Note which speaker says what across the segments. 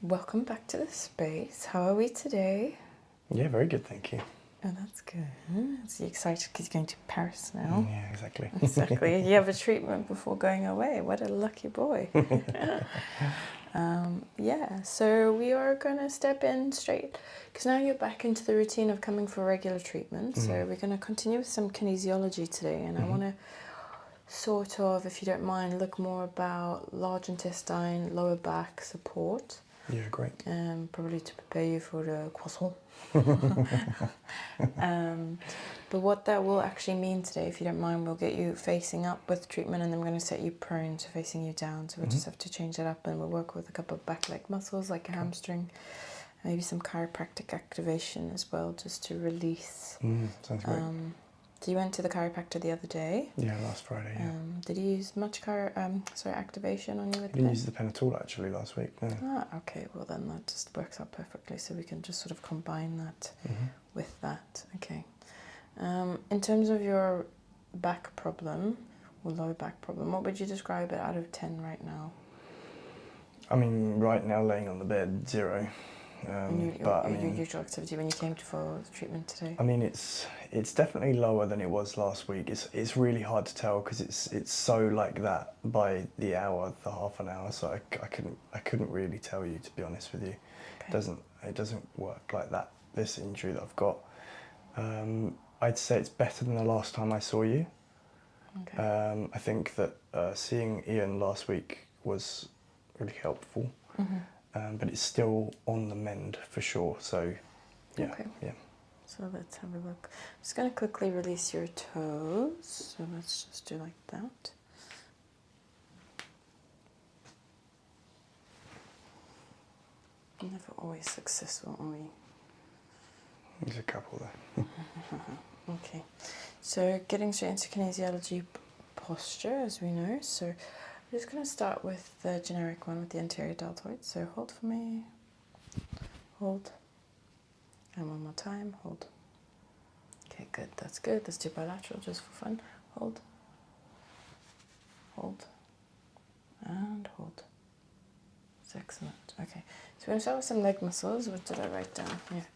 Speaker 1: Welcome back to the space. How are we today?
Speaker 2: Yeah, very good, thank you.
Speaker 1: Oh, that's good. So you're excited because you're going to Paris now?
Speaker 2: Yeah, exactly.
Speaker 1: Exactly. You have a treatment before going away. What a lucky boy. Yeah, so we are going to step in straight because now you're back into the routine of coming for regular treatment. So we're going to continue with some kinesiology today, and I want to sort of, if you don't mind, look more about large intestine, lower back support.
Speaker 2: Yeah, great.
Speaker 1: Probably to prepare you for the croissant. But what that will actually mean today, if you don't mind, we'll get you facing up with treatment, and then we're going to set you prone, so facing you down. So we'll just have to change that up, and we'll work with a couple of back leg muscles like a hamstring, maybe some chiropractic activation as well, just to release.
Speaker 2: Sounds great.
Speaker 1: So you went to the chiropractor the other day.
Speaker 2: Yeah, last Friday, yeah.
Speaker 1: Did you use much activation on you with
Speaker 2: I didn't use the pen at all, actually, last week, no.
Speaker 1: Ah, okay, well then that just works out perfectly, so we can just sort of combine that with that. Okay. In terms of your back problem, or lower back problem, what would you describe it out of 10 right now?
Speaker 2: I mean, right now, laying on the bed, 0.
Speaker 1: Your usual activity when you came for treatment today?
Speaker 2: I mean, it's definitely lower than it was last week. It's really hard to tell because it's so like that by the hour, the half an hour. So I couldn't really tell you, to be honest with you.
Speaker 1: Okay.
Speaker 2: It doesn't work like that. This injury that I've got, I'd say it's better than the last time I saw you.
Speaker 1: Okay.
Speaker 2: I think that seeing Ian last week was really helpful. But it's still on the mend for sure. So yeah.
Speaker 1: Okay.
Speaker 2: Yeah.
Speaker 1: So let's have a look. I'm just going to quickly release your toes. So let's just do like that. Never always successful, are we?
Speaker 2: There's a couple there.
Speaker 1: Okay. So getting straight into kinesiology posture, as we know. So I'm just going to start with the generic one with the anterior deltoid. So hold for me. Hold. And one more time. Hold. Okay, good. That's good. Let's do bilateral just for fun. Hold. Hold. And hold. That's excellent. Okay. So we're going to start with some leg muscles. What did I write down here?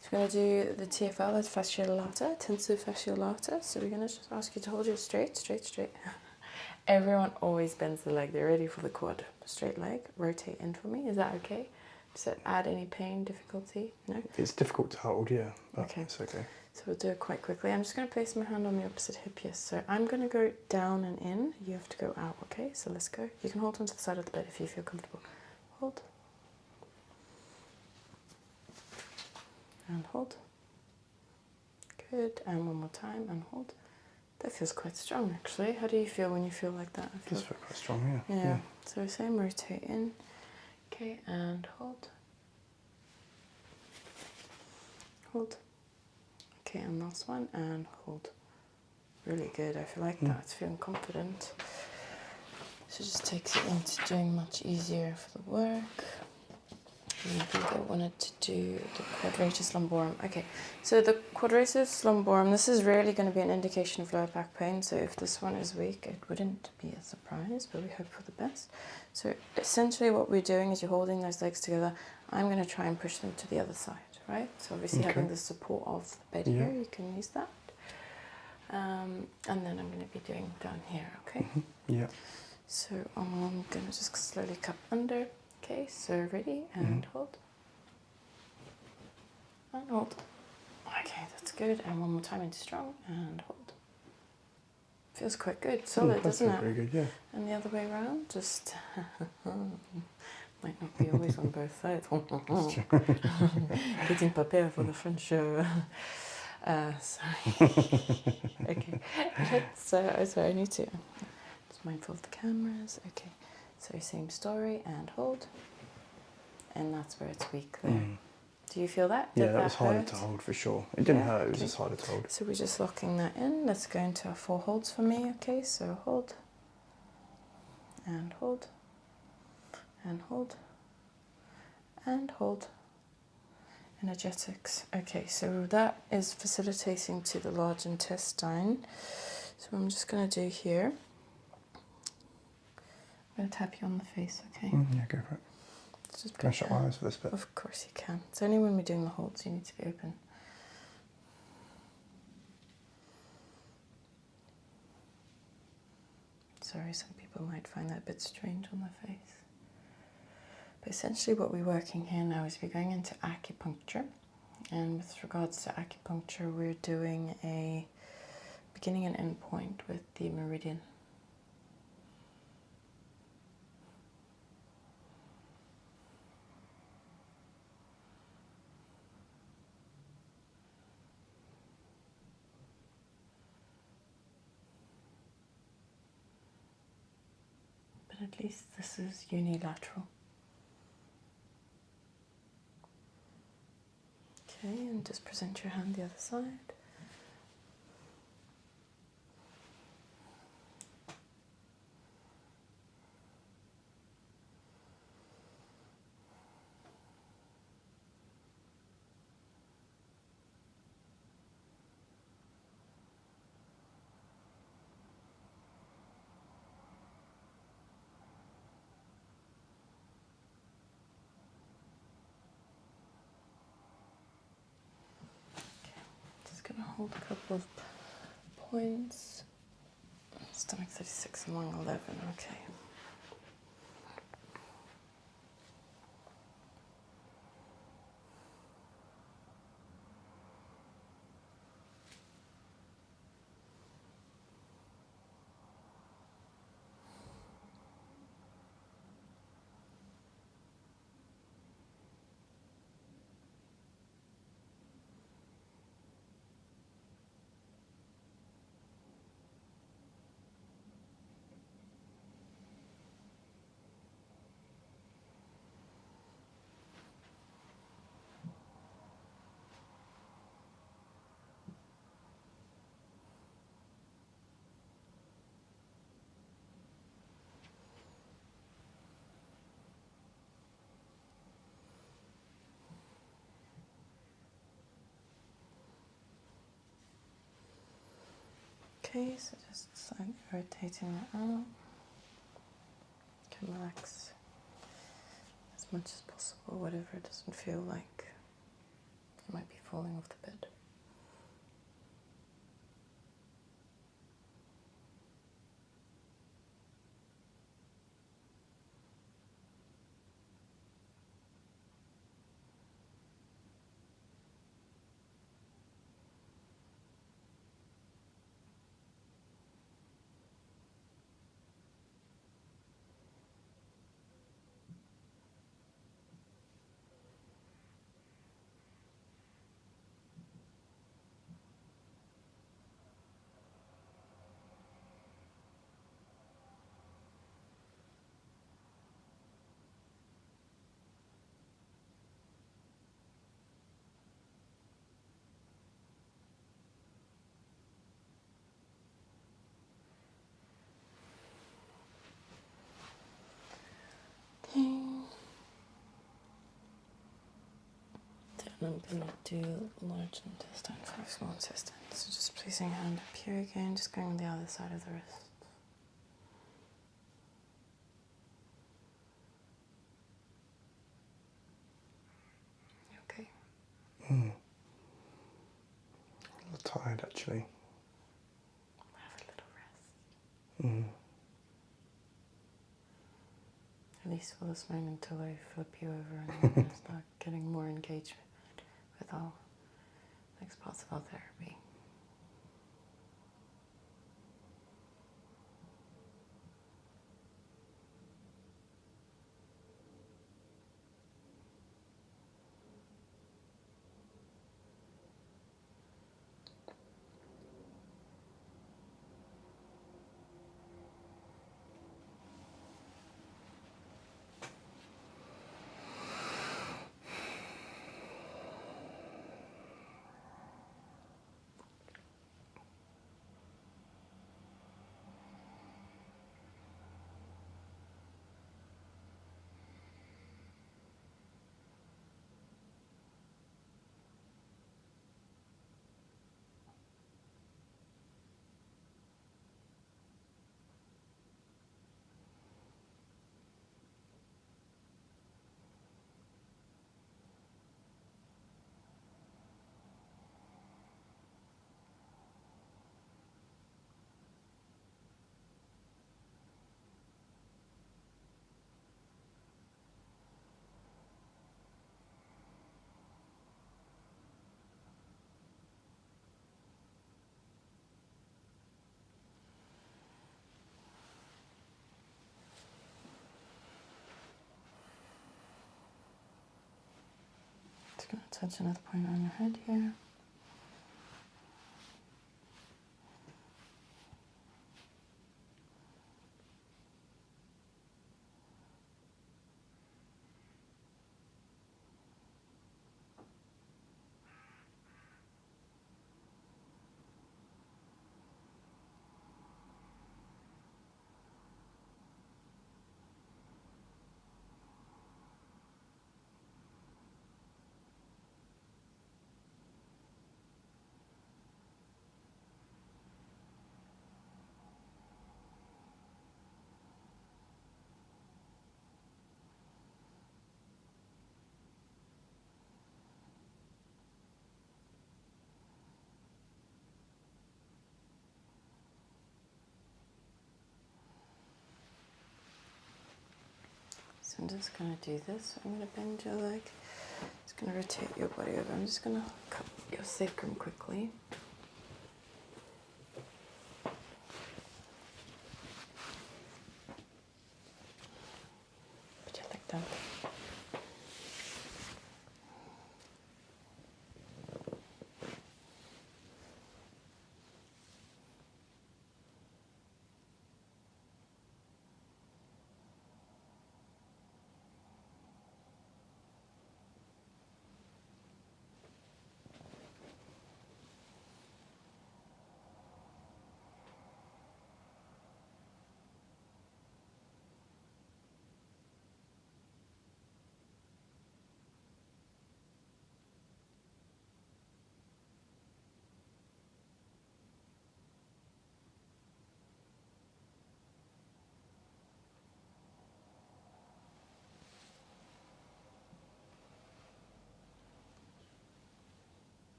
Speaker 1: So we're going to do the TFL, that's fascia lata, tensor fascia lata. So we're going to just ask you to hold your straight. Everyone always bends the leg. They're ready for the quad. Straight leg. Rotate in for me. Is that okay? Does it add any pain, difficulty? No?
Speaker 2: It's difficult to hold, yeah, but
Speaker 1: Okay.
Speaker 2: it's okay.
Speaker 1: So we'll do it quite quickly. I'm just going to place my hand on the opposite hip, yes. So I'm going to go down and in. You have to go out, okay? So let's go. You can hold onto the side of the bed if you feel comfortable. Hold. And hold. Good. And one more time and hold. That feels quite strong, actually. How do you feel when you feel like that?
Speaker 2: It does feel quite strong, yeah.
Speaker 1: Yeah. So same, rotate in. Okay, and hold. Hold. Okay, and last one, and hold. Really good. I feel like that's feeling confident. So it just takes it into doing much easier for the work. And I think I wanted to do the quadratus lumborum. Okay, so the quadratus lumborum, this is really going to be an indication of lower back pain. So if this one is weak, it wouldn't be a surprise, but we hope for the best. So essentially what we're doing is you're holding those legs together. I'm going to try and push them to the other side, right? So obviously having the support of the bed here, you can use that. And then I'm going to be doing down here, okay?
Speaker 2: Yeah.
Speaker 1: So I'm going to just slowly cup under. Okay, so ready, and hold. And hold. Okay, that's good. And one more time into strong, and hold. Feels quite good. Solid, doesn't it?
Speaker 2: Very good, yeah.
Speaker 1: And the other way around, just... might not be always on both sides. Getting prepared for the French show. Sorry. Okay. Sorry, I need to... Just mindful of the cameras. Okay. So same story, and hold. And that's where it's weak there. Do you feel that?
Speaker 2: Yeah, that was harder to hold for sure. It didn't hurt, it was just harder to hold.
Speaker 1: So we're just locking that in. Let's go into our 4 holds for me. Okay, so hold. And hold. And hold. And hold. Energetics. Okay, so that is facilitating to the large intestine. So I'm just going to do here. I'm going to tap you on the face, okay?
Speaker 2: Yeah, go for it.
Speaker 1: Just
Speaker 2: Can I shut my eyes for this bit?
Speaker 1: Of course you can. It's only when we're doing the holds you need to be open. Sorry, some people might find that a bit strange on their face. But essentially what we're working here now is we're going into acupuncture. And with regards to acupuncture, we're doing a beginning and end point with the meridian. But at least this is unilateral. Okay, and just present your hand the other side. Hold a couple of points. Stomach 36 and lung 11. Okay. Okay, so just slightly rotating that out. You can relax as much as possible, whatever it doesn't feel like you might be falling off the bed. Then I'm going to do large intestine for small intestine. So just placing a hand up here again, just going on the other side of the wrist. Okay.
Speaker 2: A little tired actually.
Speaker 1: Have a little rest. At least for this moment until I flip you over and we're going to start getting more engagement with our next parts of our therapy. touch another point on your head here. So I'm just going to do this. I'm going to bend your leg. Just going to rotate your body over. I'm just going to cut your sacrum quickly. Put your leg down.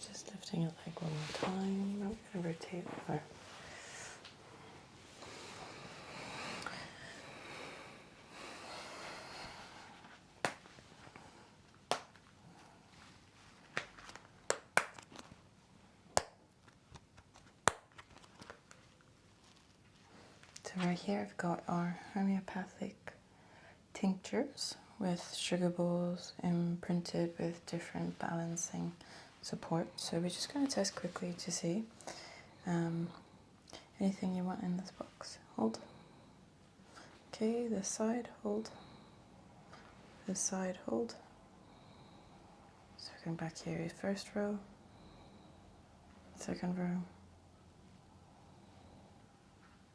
Speaker 1: Just lifting your leg one more time. I'm going to rotate over. So right here I've got our homeopathic tinctures with sugar balls imprinted with different balancing support. So we're just going to test quickly to see anything you want in this box. Hold. Okay, this side, hold. This side, hold. So going back here, first row, second row,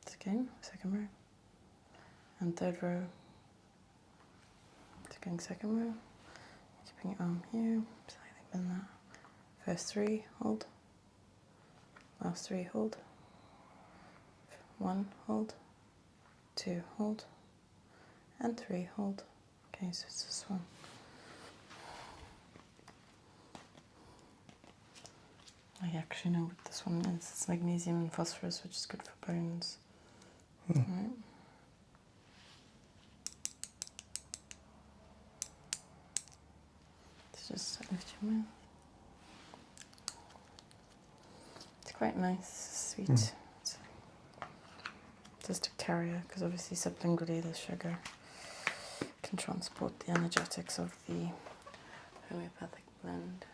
Speaker 1: second row, and third row. Going second row, keeping your arm here, slightly bend that. First three, hold. Last three, hold. One, hold. Two, hold. And three, hold. Okay, so it's this one. I actually know what this one is. It's magnesium and phosphorus, which is good for bones. Alright. So just lift your mouth. It's quite nice, sweet. It's just a carrier, because obviously sublingually the sugar can transport the energetics of the homeopathic blend.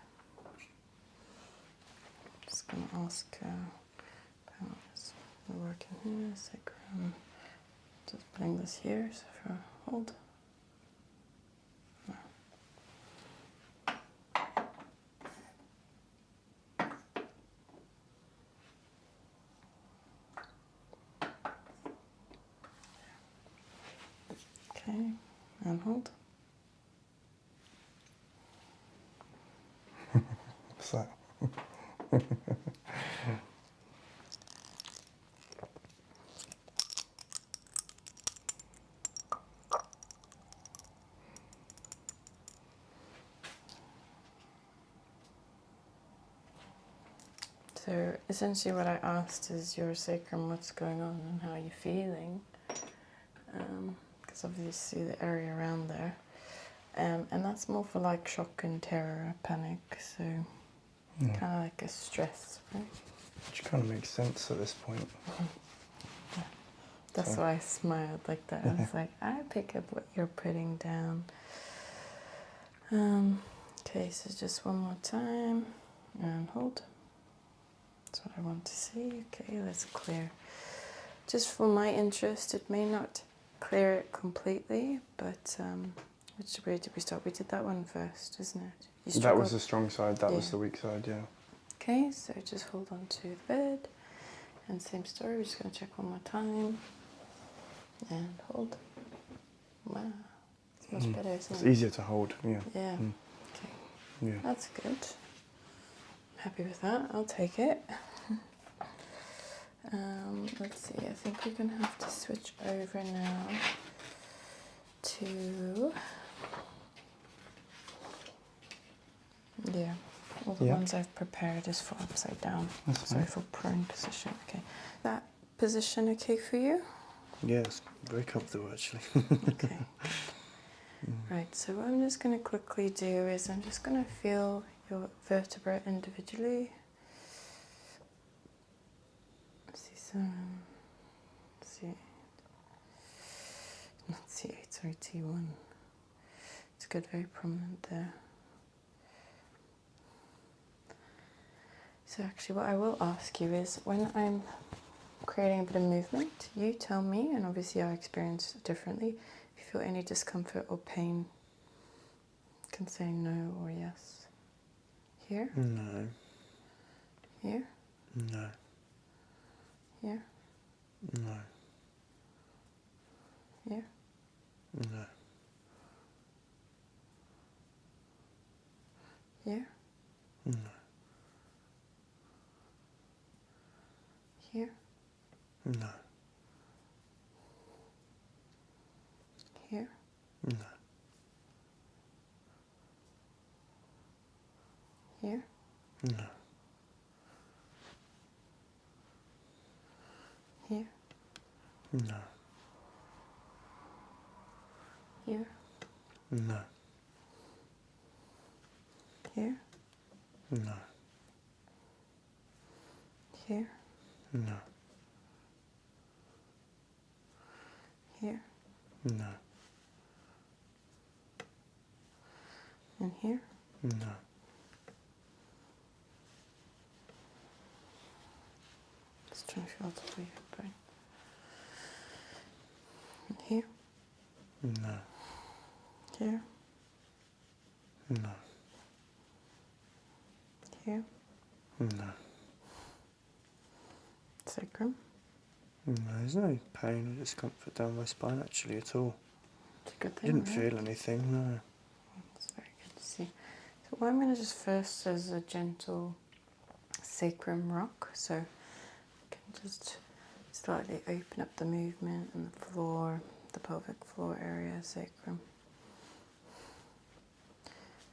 Speaker 1: Just going to ask about this. We're working here, sacrum. Just bring this here, so for hold. Okay, and hold.
Speaker 2: What's that?
Speaker 1: So essentially what I asked is your sacrum, what's going on and how you're feeling. Because obviously the area around there. And that's more for like shock and terror, panic, so kind of like a stress, right?
Speaker 2: Which kind of makes sense at this point.
Speaker 1: Yeah. That's why I smiled like that. I was like, I pick up what you're putting down. Okay, so just one more time and hold. That's what I want to see. Okay, let's clear. Just for my interest, it may not clear it completely, but which way did we start? We did that one first, isn't it?
Speaker 2: That was the strong side, that was the weak side, yeah.
Speaker 1: Okay, so just hold on to the bed. And same story, we're just going to check one more time. And hold. Wow, it's much better, isn't it?
Speaker 2: It's easier to hold, yeah.
Speaker 1: Yeah, okay.
Speaker 2: Yeah.
Speaker 1: That's good. Happy with that, I'll take it. Let's see, I think we're going to have to switch over now to... Yeah, all the ones I've prepared is for upside down. Sorry, for prone position. Okay, that position okay for you?
Speaker 2: Yes, very comfortable actually.
Speaker 1: Okay. Right, so what I'm just going to quickly do is I'm just going to feel your vertebrae individually. C7, C8, not C8, sorry, T1. It's good, very prominent there. So actually what I will ask you is, when I'm creating a bit of movement, you tell me, and obviously I experience it differently, if you feel any discomfort or pain, you can say no or yes. Here?
Speaker 2: No.
Speaker 1: Here?
Speaker 2: No.
Speaker 1: Here?
Speaker 2: No.
Speaker 1: Here?
Speaker 2: No.
Speaker 1: Here?
Speaker 2: No.
Speaker 1: Here?
Speaker 2: No.
Speaker 1: Here?
Speaker 2: No.
Speaker 1: Here?
Speaker 2: No.
Speaker 1: Here?
Speaker 2: No.
Speaker 1: Here?
Speaker 2: No.
Speaker 1: Here?
Speaker 2: No.
Speaker 1: Here?
Speaker 2: No.
Speaker 1: Here?
Speaker 2: No.
Speaker 1: And here?
Speaker 2: No.
Speaker 1: Just trying to feel the way your brain. And here?
Speaker 2: No.
Speaker 1: Here?
Speaker 2: No.
Speaker 1: Here?
Speaker 2: No.
Speaker 1: Sacrum?
Speaker 2: No, there's no pain or discomfort down my spine actually at all.
Speaker 1: It's a good
Speaker 2: I
Speaker 1: thing,
Speaker 2: didn't
Speaker 1: right?
Speaker 2: feel anything, no.
Speaker 1: That's very good to see. So what I'm going to just first is a gentle sacrum rock. So I can just slightly open up the movement and the floor, the pelvic floor area, sacrum.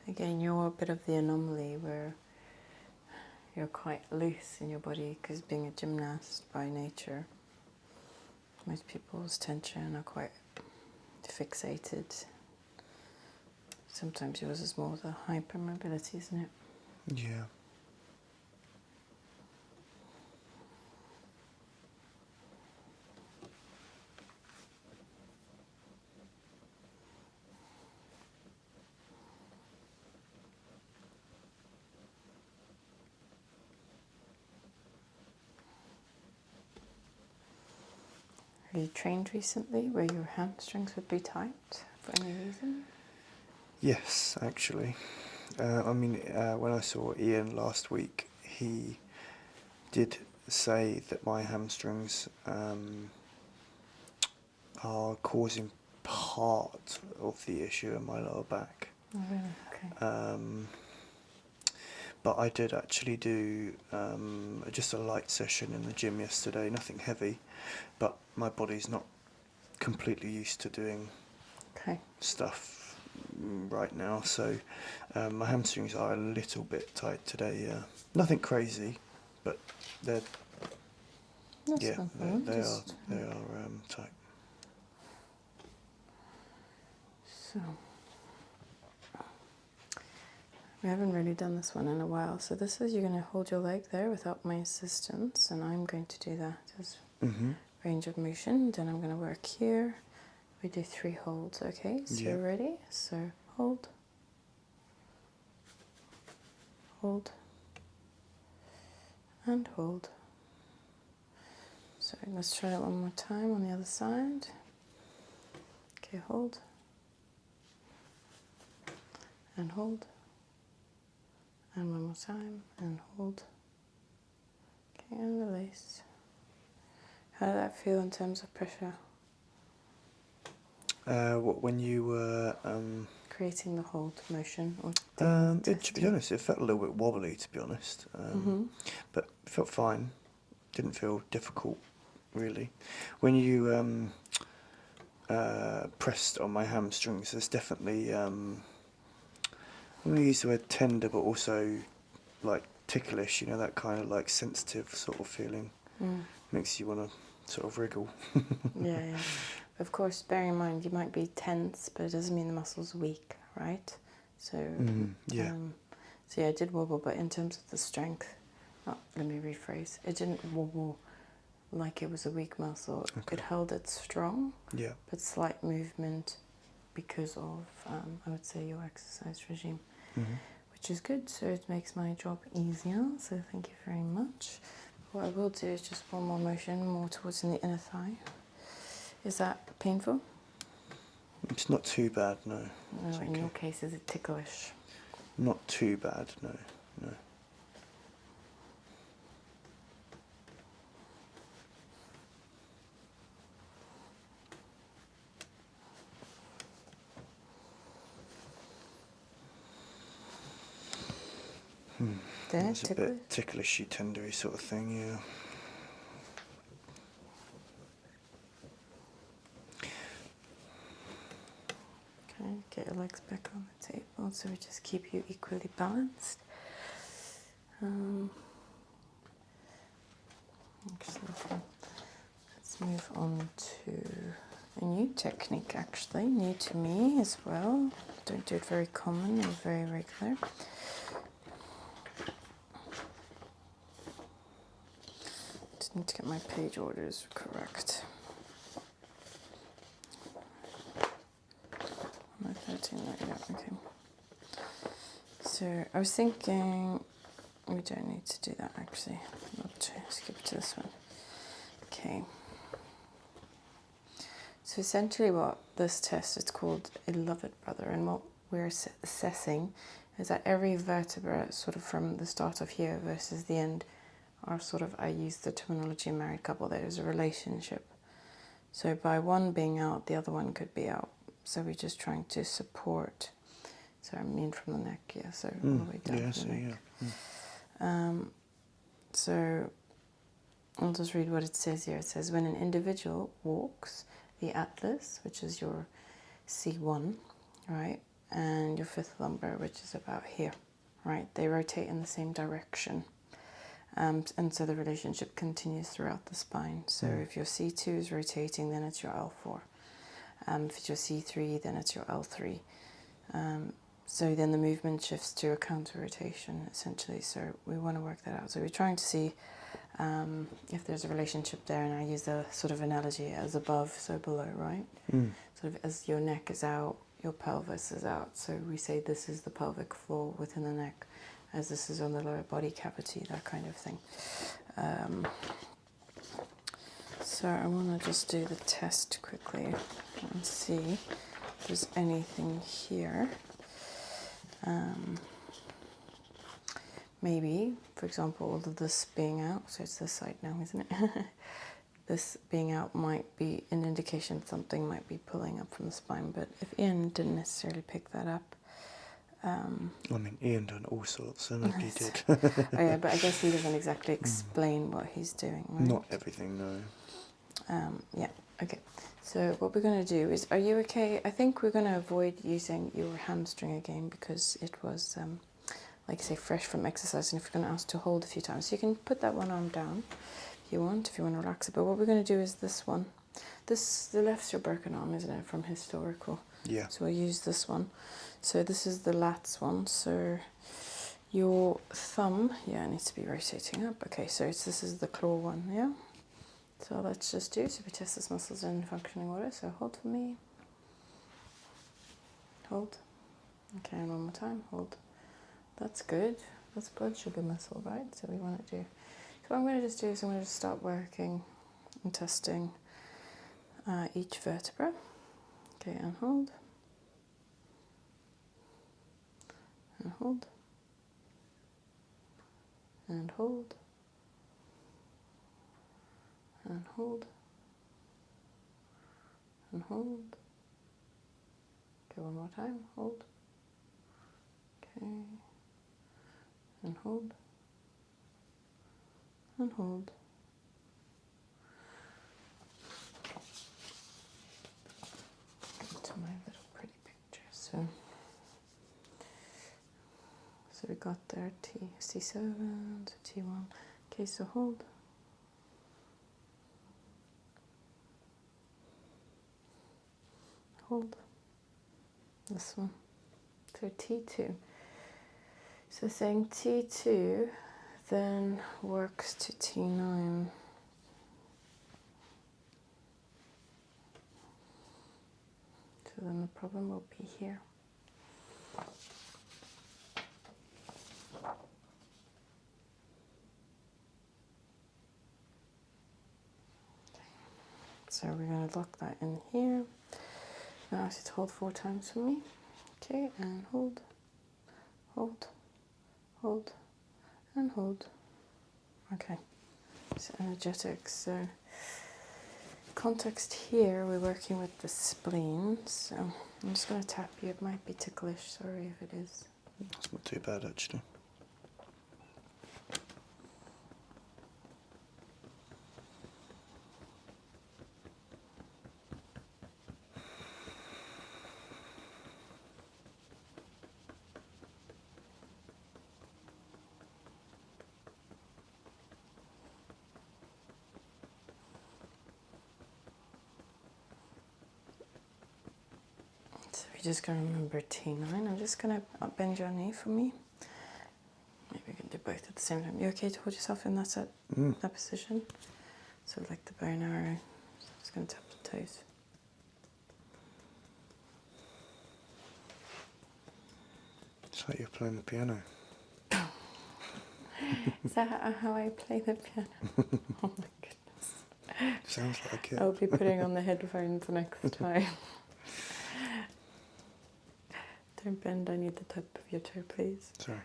Speaker 1: Again, you're a bit of the anomaly where you're quite loose in your body because being a gymnast by nature, most people's tension are quite fixated. Sometimes yours is more the hypermobility, isn't it?
Speaker 2: Yeah.
Speaker 1: Have you trained recently where your hamstrings would be tight for any reason?
Speaker 2: Yes, actually. When I saw Ian last week, he did say that my hamstrings are causing part of the issue in my lower back.
Speaker 1: Oh, really? Okay.
Speaker 2: But I did actually do just a light session in the gym yesterday, nothing heavy, but my body's not completely used to doing stuff right now, so my hamstrings are a little bit tight today, yeah. Nothing crazy, but they're
Speaker 1: That's
Speaker 2: yeah,
Speaker 1: nothing.
Speaker 2: they are tight.
Speaker 1: So we haven't really done this one in a while. So this is, you're going to hold your leg there without my assistance, and I'm going to do that as range of motion. Then I'm going to work here. We do 3 holds, okay? So ready? So hold, hold, and hold. So let's try it one more time on the other side. Okay, hold, and hold, and one more time, and hold. Okay, and release. How did that feel in terms of pressure?
Speaker 2: When you were
Speaker 1: Creating the hold motion? Or
Speaker 2: to be honest, it felt a little bit wobbly, to be honest, but it felt fine. Didn't feel difficult, really. When you pressed on my hamstrings, there's definitely, I'm going to use the word tender, but also like ticklish, you know, that kind of like sensitive sort of feeling. Makes you want to sort of wriggle.
Speaker 1: Yeah. Of course, bearing in mind you might be tense, but it doesn't mean the muscle's weak, right? So, so yeah, it did wobble, but in terms of the strength, let me rephrase, it didn't wobble like it was a weak muscle. Okay. It held it strong, but slight movement because of, I would say, your exercise regime, which is good. So it makes my job easier, so thank you very much. What I will do is just one more motion, more towards the inner thigh. Is that painful?
Speaker 2: It's not too bad, no.
Speaker 1: No, in your case, is it ticklish?
Speaker 2: Not too bad, no.
Speaker 1: There,
Speaker 2: it's a bit ticklishy, tendery sort of thing, yeah.
Speaker 1: Okay, get your legs back on the table so we just keep you equally balanced. Actually, let's move on to a new technique, actually, new to me as well. Don't do it very common or very regular. Just need to get my page orders correct. 13, okay. So I was thinking, we don't need to do that actually. Not to skip to this one. Okay. So essentially what this test, it's called a loved brother, and what we're assessing is that every vertebra sort of from the start of here versus the end are sort of, I use the terminology married couple, there's a relationship. So by one being out, the other one could be out. So we're just trying to support, so I mean from the neck, so all the way down from the neck. So I'll just read what it says here. It says, when an individual walks, the atlas, which is your C1, right, and your 5th lumbar, which is about here, right, they rotate in the same direction. And so the relationship continues throughout the spine. So if your C2 is rotating, then it's your L4. If it's your C3, then it's your L3. So then the movement shifts to a counter rotation, essentially. So we want to work that out. So we're trying to see if there's a relationship there, and I use the sort of analogy as above, so below, right? Sort of as your neck is out, your pelvis is out. So we say this is the pelvic floor within the neck, as this is on the lower body cavity, that kind of thing. So I want to just do the test quickly and see if there's anything here. Maybe, for example, all of this being out, so it's this side now, isn't it? This being out might be an indication something might be pulling up from the spine, but if Ian didn't necessarily pick that up.
Speaker 2: I mean, Ian done all sorts, so nobody did.
Speaker 1: Oh yeah, but I guess he doesn't exactly explain what he's doing, right?
Speaker 2: Not everything, no.
Speaker 1: Yeah, okay. So what we're going to do is, are you okay? I think we're going to avoid using your hamstring again because it was like say fresh from exercise, and if you're going to ask to hold a few times, you can put that one arm down if you want to relax it. But what we're going to do is this one. The left's your broken arm, isn't it, from historical?
Speaker 2: Yeah.
Speaker 1: So we'll use this one. So this is the lats one. So your thumb, yeah, it needs to be rotating up. Okay, so this is the claw one, yeah? So let's just do, so we test this muscles in functioning order. So hold for me. Hold. Okay, and one more time, hold. That's good. That's blood sugar muscle, right? So we want to do. So what I'm going to just do is I'm going to just start working and testing each vertebra. Okay, and hold. And hold. And hold. And hold. And hold. Okay, one more time, hold. Okay. And hold. And hold. To my little pretty picture. So we got there C7 to T1. Okay, so hold. Hold. This one. So T2. So saying T2 then works to T9. So then the problem will be here. So we're going to lock that in here. Now ask you to hold 4 times for me. Okay, and hold, hold, hold, and hold. Okay, so energetics. So context here, we're working with the spleen. So I'm just going to tap you. It might be ticklish. Sorry if it is.
Speaker 2: It's not too bad, actually.
Speaker 1: So we're just going to remember T9. I'm just going to bend your knee for me. Maybe we can do both at the same time. You okay to hold yourself in that position? So like the bow and arrow. So I'm just going to tap the toes.
Speaker 2: It's like you're playing the piano.
Speaker 1: Is that how I play the piano? Oh my goodness.
Speaker 2: Sounds like it.
Speaker 1: I'll be putting on the headphones next time. Don't bend, I need the tip of your toe, please.
Speaker 2: Sorry.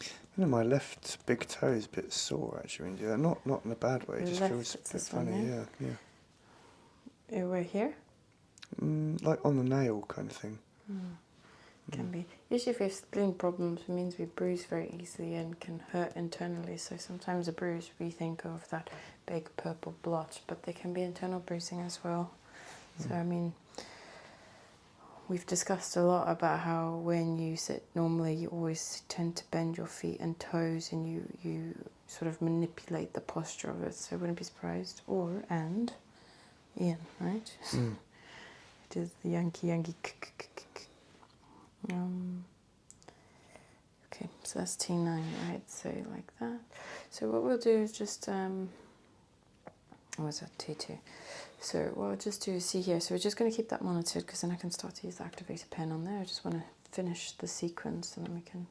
Speaker 2: You know, my left big toe is a bit sore, actually, when you do that. Not in a bad way, it just feels a bit funny,
Speaker 1: one,
Speaker 2: yeah.
Speaker 1: We're here?
Speaker 2: Like on the nail kind of thing.
Speaker 1: Can be. Usually if we have spleen problems, it means we bruise very easily and can hurt internally. So sometimes a bruise, we think of that big purple blotch, but there can be internal bruising as well. So I mean, we've discussed a lot about how when you sit normally, you always tend to bend your feet and toes, and you sort of manipulate the posture of it. So I wouldn't be surprised. And Ian, right? It is the Yankee. Okay, so that's T9, right? So like that. So what we'll do is just, what's that, T2? So what I'll just do is see here. So we're just going to keep that monitored because then I can start to use the activator pen on there. I just want to finish the sequence and then we can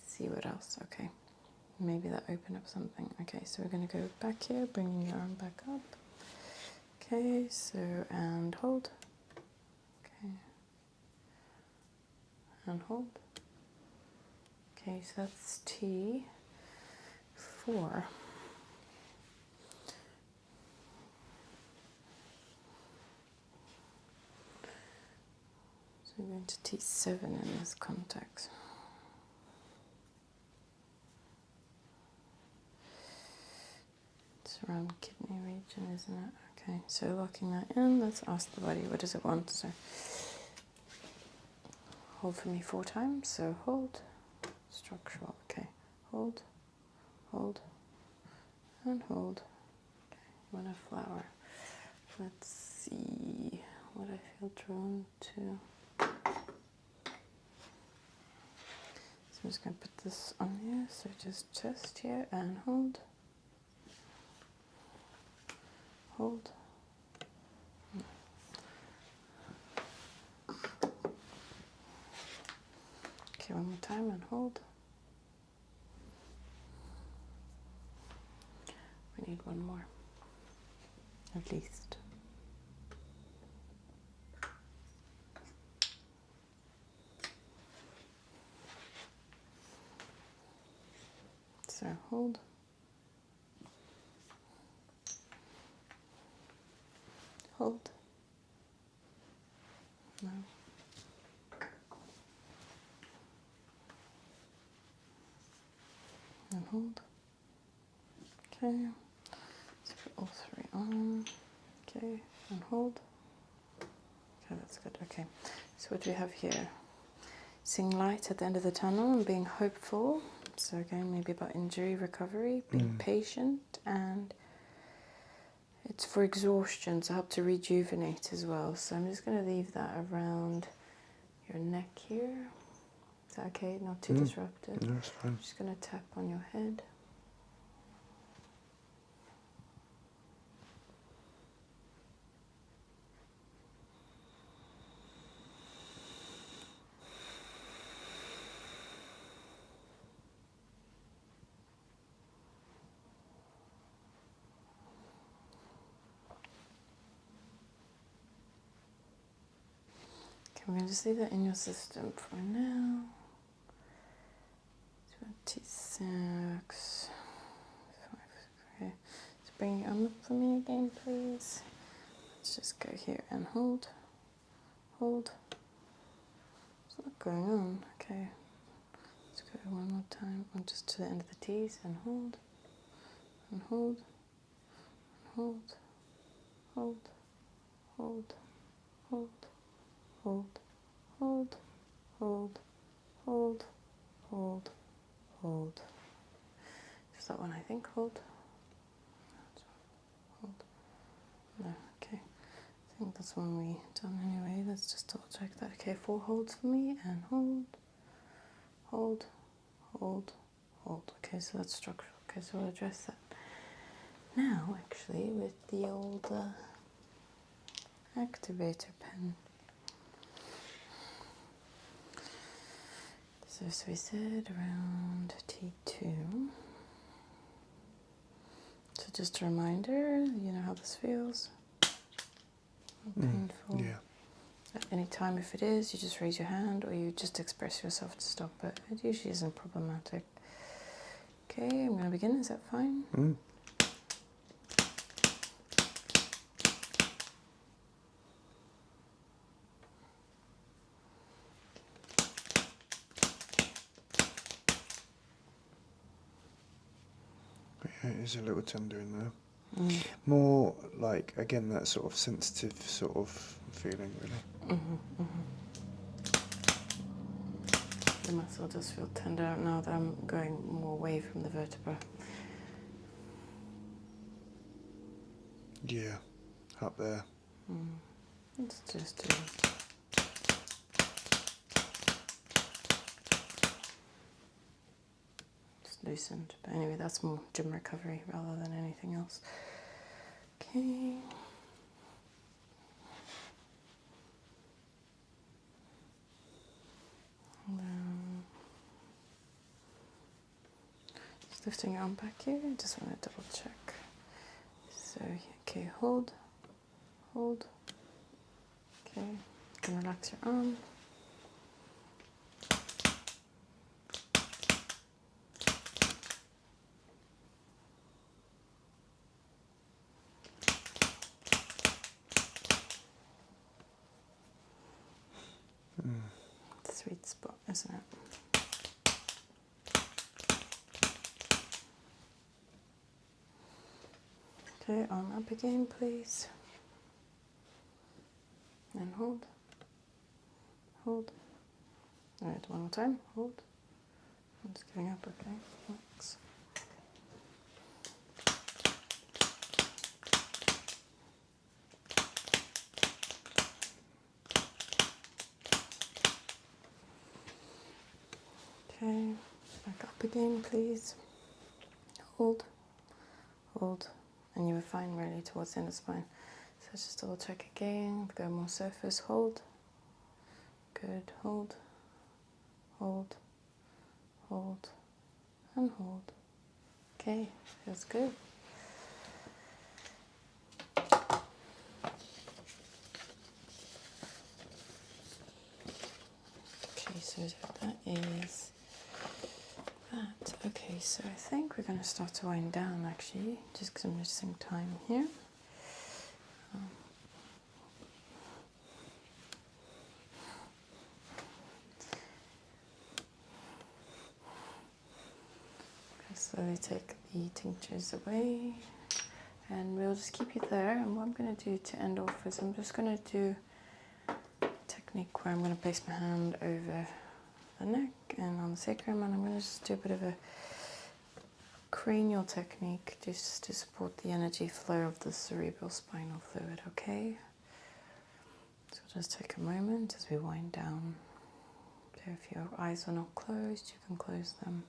Speaker 1: see what else. Okay, maybe that opened up something. Okay, so we're going to go back here, bringing your arm back up. Okay, so, and hold. Okay. And hold. Okay, so that's T4. So we're going to T7 in this context. It's around kidney region, isn't it? Okay, so locking that in, let's ask the body, what does it want? So hold for me 4 times. So hold, structural, okay, hold, hold, and hold. Okay, you want a flower. Let's see what I feel drawn to. So I'm just going to put this on here, so just chest here and hold, hold. Okay, one more time and hold. We need one more, at least. So hold, hold, no, and hold. Okay, let's put all 3 on. Okay, and hold. Okay, that's good. Okay, so what do we have here? Seeing light at the end of the tunnel and being hopeful. So again, maybe about injury recovery, being patient, and it's for exhaustion, so help to rejuvenate as well. So I'm just going to leave that around your neck here. Is that okay? Not too disruptive?
Speaker 2: No, it's fine.
Speaker 1: I'm just going to tap on your head. We're going to just leave that in your system for now. 26. Okay. So bring your arm up for me again, please. Let's just go here and hold. Hold. What's not going on? Okay. Let's go one more time. And just to the end of the T's and hold. And hold. And hold. Hold. Hold. Hold. Hold, hold, hold, hold, hold, hold. Is that one, I think? Hold. Hold. No, okay. I think that's one we done anyway. Let's just double check that. Okay, 4 holds for me and hold, hold, hold, hold. Okay, so that's structural. Okay, so we'll address that now, actually, with the old activator pen. So as we said, around T2. So just a reminder, you know how this feels? Painful.
Speaker 2: Yeah.
Speaker 1: At any time, if it is, you just raise your hand or you just express yourself to stop it. It usually isn't problematic. Okay, I'm going to begin. Is that fine?
Speaker 2: Yeah, it is a little tender in there. More like, again, that sort of sensitive sort of feeling, really.
Speaker 1: The muscle does feel tender now that I'm going more away from the vertebra.
Speaker 2: Yeah, up there.
Speaker 1: Let's just do it. Just loosened. But anyway, that's more gym recovery rather than anything else. Okay. And then just lifting your arm back here. I just want to double check. So, okay, hold, hold. Okay, you can relax your arm. Sweet spot, isn't it? Okay, arm up again, please. And hold, hold, Alright, one more time. Hold. I'm just giving up, okay? Relax. Okay, back up again, please. Hold, hold, and you were fine really towards the end of the spine. So let's just double check again. Go more surface. Hold. Good. Hold, hold, hold, and hold. Okay, feels good. Okay, so that is that. Okay, so I think we're going to start to wind down actually, just because I'm missing time here. Slowly take the tinctures away, and we'll just keep you there. And what I'm going to do to end off is I'm just going to do a technique where I'm going to place my hand over the neck and on the sacrum, and I'm going to just do a bit of a cranial technique just to support the energy flow of the cerebral spinal fluid, okay? So just take a moment as we wind down. So if your eyes are not closed, you can close them.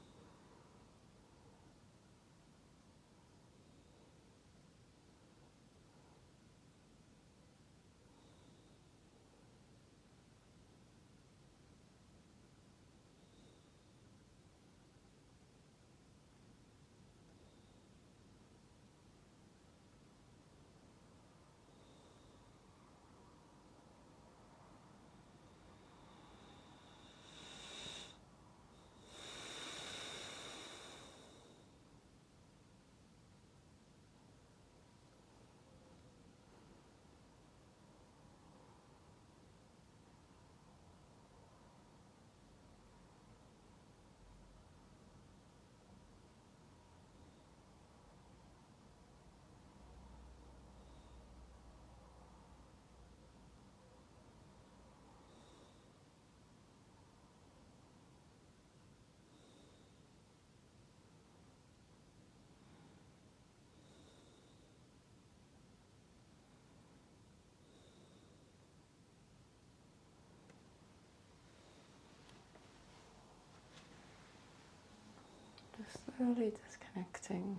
Speaker 1: Just slowly disconnecting.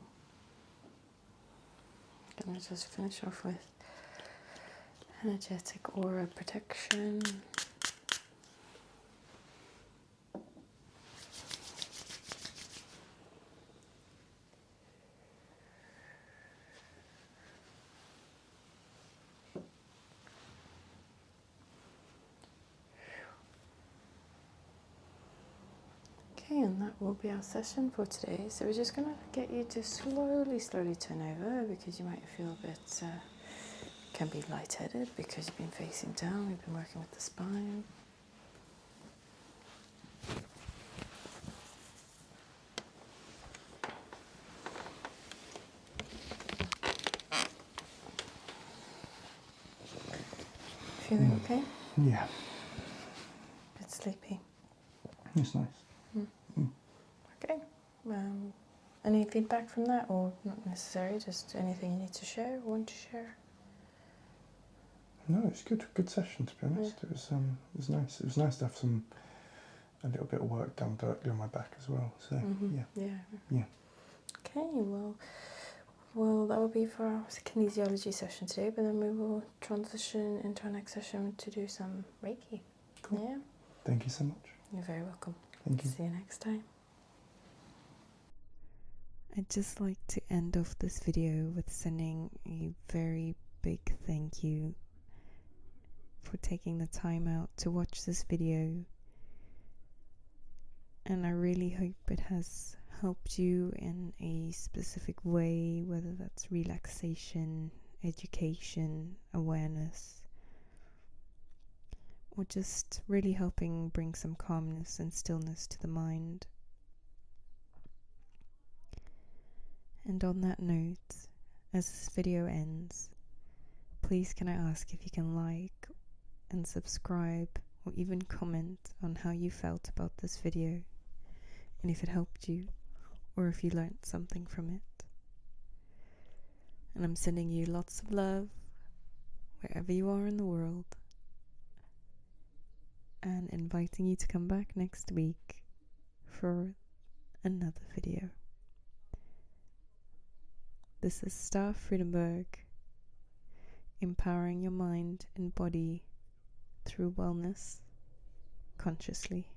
Speaker 1: I'm going to just finish off with energetic aura protection. Okay, and that will be our session for today. So we're just going to get you to slowly turn over, because you might feel a bit, can be lightheaded because you've been facing down. We've been working with the spine. Feeling okay?
Speaker 2: Yeah.
Speaker 1: A bit sleepy.
Speaker 2: It's nice.
Speaker 1: Okay. Any feedback from that, or not necessary? Just anything you need to share or want to share?
Speaker 2: No, it's good. Good session, to be honest. Yeah. It was nice. It was nice to have a little bit of work done directly on my back as well. So yeah.
Speaker 1: Okay. Well, that will be for our kinesiology session today, but then we will transition into our next session to do some Reiki. Cool. Yeah.
Speaker 2: Thank you so much.
Speaker 1: You're very welcome.
Speaker 2: Thank you.
Speaker 1: See you next time.
Speaker 3: I'd just like to end off this video with sending a very big thank you for taking the time out to watch this video, and I really hope it has helped you in a specific way, whether that's relaxation, education, awareness, or just really helping bring some calmness and stillness to the mind. And on that note, as this video ends, please can I ask if you can like and subscribe or even comment on how you felt about this video and if it helped you or if you learned something from it. And I'm sending you lots of love wherever you are in the world, and inviting you to come back next week for another video. This is Star Friedenberg, empowering your mind and body through wellness consciously.